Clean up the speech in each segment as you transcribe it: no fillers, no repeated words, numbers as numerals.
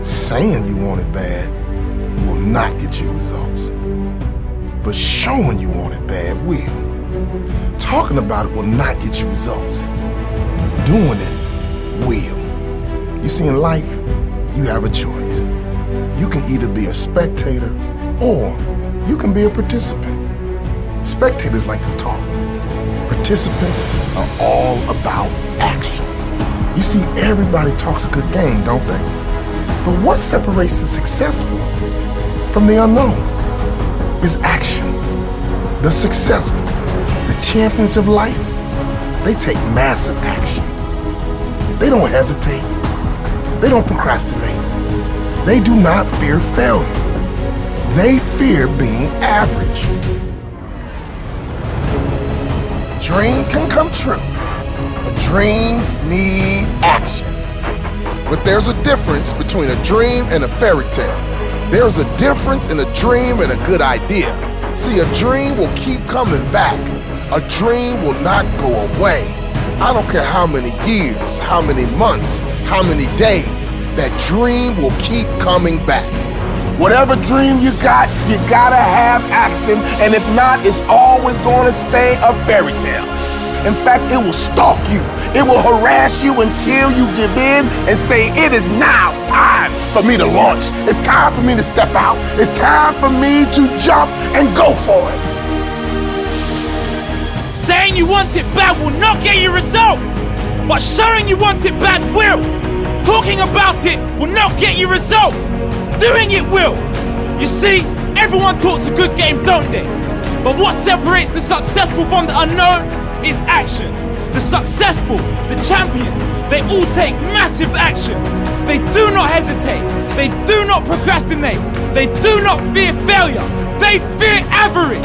Saying you want it bad will not get you results, but showing you want it bad will. Talking about it will not get you results. Doing it will. You see, in life, you have a choice. You can either be a spectator or you can be a participant. Spectators like to talk. Participants are all about action. You see, everybody talks a good game, don't they? But what separates the successful from the unknown is action. The successful, the champions of life, they take massive action. They don't hesitate. They don't procrastinate. They do not fear failure. They fear being average. Dreams can come true, but dreams need action. But there's a difference between a dream and a fairy tale. There's a difference in a dream and a good idea. See, a dream will keep coming back. A dream will not go away. I don't care how many years, how many months, how many days, that dream will keep coming back. Whatever dream you gotta have action, and if not, it's always gonna stay a fairy tale. In fact, it will stalk you. It will harass you until you give in and say, it is now time for me to launch. It's time for me to step out. It's time for me to jump and go for it. Saying you want it bad will not get you results, but showing you want it bad will. Talking about it will not get you results. Doing it will. You see, everyone talks a good game, don't they? But what separates the successful from the unknown is action. The successful, the champion, they all take massive action. They do not hesitate. They do not procrastinate. They do not fear failure. They fear average.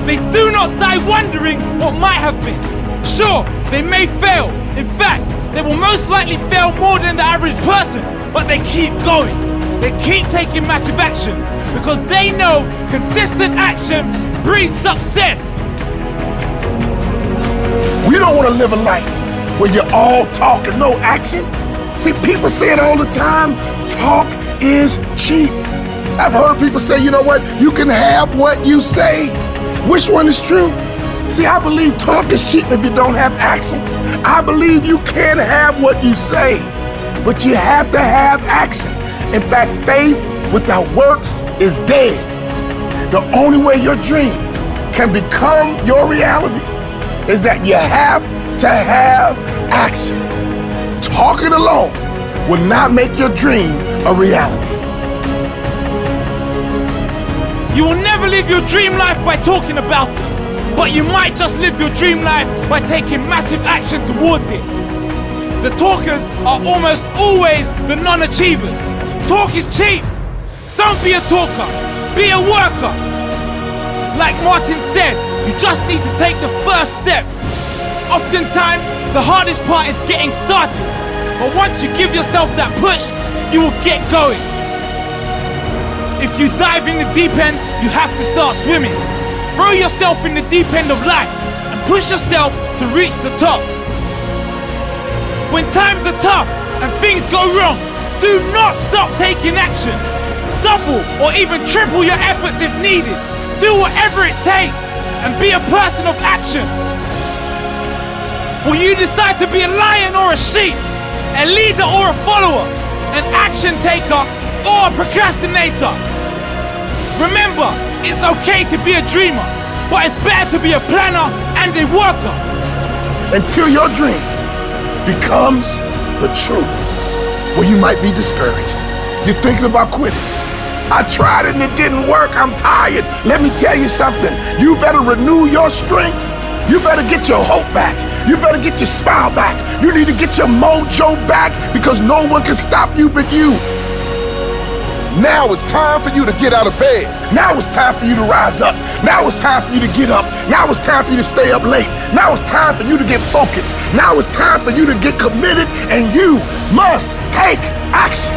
They do not die wondering what might have been. Sure, they may fail. In fact, they will most likely fail more than the average person, but they keep going. They keep taking massive action because they know consistent action breeds success. We don't want to live a life where you're all talk and no action. See, people say it all the time, talk is cheap. I've heard people say, you know what, you can have what you say. Which one is true? See, I believe talk is cheap if you don't have action. I believe you can have what you say, but you have to have action. In fact, faith without works is dead. The only way your dream can become your reality is that you have to have action. Talking alone will not make your dream a reality. You will never live your dream life by talking about it, but you might just live your dream life by taking massive action towards it. The talkers are almost always the non-achievers. Talk is cheap. Don't be a talker, be a worker. Like Martin said, you just need to take the first step. Oftentimes, the hardest part is getting started. But once you give yourself that push, you will get going. If you dive in the deep end, you have to start swimming. Throw yourself in the deep end of life and push yourself to reach the top. When times are tough and things go wrong, do not stop taking action. Double or even triple your efforts if needed. Do whatever it takes and be a person of action. Will you decide to be a lion or a sheep? A leader or a follower? An action taker or a procrastinator? Remember, it's okay to be a dreamer, but it's better to be a planner and a worker. Until your dream becomes the truth, well, you might be discouraged. You're thinking about quitting. I tried it and it didn't work. I'm tired. Let me tell you something. You better renew your strength. You better get your hope back. You better get your smile back. You need to get your mojo back because no one can stop you but you. Now it's time for you to get out of bed. Now it's time for you to rise up. Now it's time for you to get up. Now it's time for you to stay up late. Now it's time for you to get focused. Now it's time for you to get committed, and you must take action.